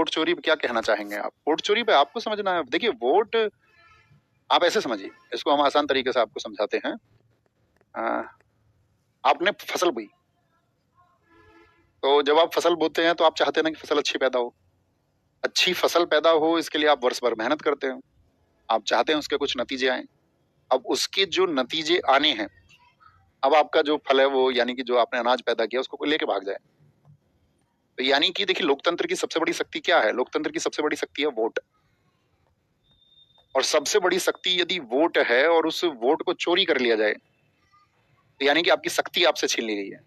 Vote चोरी पे क्या कहना चाहेंगे आप? वोट चोरी पे आपको समझना है, देखिए वोट आप ऐसे समझिए, इसको हम आसान तरीके से आपको समझाते हैं। आपने फसल बोई, तो जब आप फसल बोते हैं तो आप चाहते हैं ना कि फसल अच्छी पैदा हो। अच्छी फसल पैदा हो इसके लिए आप वर्ष भर मेहनत करते हैं, आप चाहते हैं उसके कुछ नतीजे आए। अब उसके जो नतीजे आने हैं, अब आपका जो फल है वो यानी कि जो आपने अनाज पैदा किया उसको कोई लेके भाग जाए, तो यानी कि देखिए लोकतंत्र की सबसे बड़ी शक्ति क्या है? लोकतंत्र की सबसे बड़ी शक्ति है वोट। और सबसे बड़ी शक्ति यदि वोट है और उस वोट को चोरी कर लिया जाए, तो यानी कि आपकी शक्ति आपसे छीन ली गई है।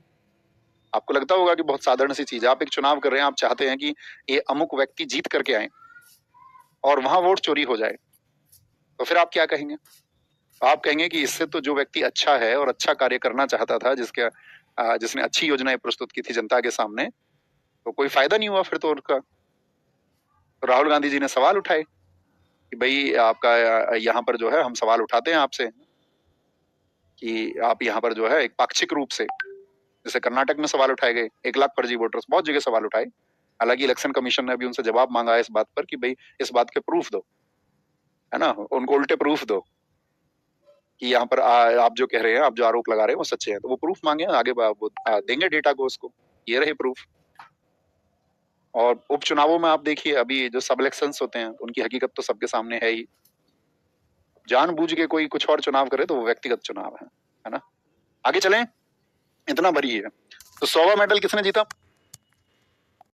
आपको लगता होगा कि बहुत साधारण सी चीज है, आप एक चुनाव कर रहे हैं, आप चाहते हैं कि ये अमुक व्यक्ति जीत करके आए और वहां वोट चोरी हो जाए, तो फिर आप क्या कहेंगे? आप कहेंगे कि इससे तो जो व्यक्ति अच्छा है और अच्छा कार्य करना चाहता था, जिसने अच्छी योजनाएं प्रस्तुत की थी जनता के सामने, तो कोई फायदा नहीं हुआ फिर तो उनका। तो राहुल गांधी जी ने सवाल उठाए कि भाई आपका यहाँ पर जो है हम सवाल उठाते हैं आपसे कि आप यहाँ पर जो है एक पाक्षिक रूप से, जैसे कर्नाटक में सवाल उठाए गए, 1 लाख फर्जी वोटर्स, बहुत जगह सवाल उठाए। हालांकि इलेक्शन कमीशन ने अभी उनसे जवाब मांगा है इस बात पर कि भाई इस बात के प्रूफ दो, है ना, उनको उल्टे प्रूफ दो कि यहाँ पर आप जो कह रहे हैं, आप जो आरोप लगा रहे हैं वो सच्चे हैं। तो वो प्रूफ मांगे, आगे वो देंगे डेटा को उसको, ये रहे प्रूफ। और उपचुनावों में आप देखिए अभी जो सब इलेक्शंस होते हैं उनकी हकीकत तो सबके सामने है ही। जानबूझ के कोई कुछ और चुनाव करे तो वो व्यक्तिगत चुनाव है ना। आगे चलें, इतना भरी है। तो 100वां मेडल किसने जीता?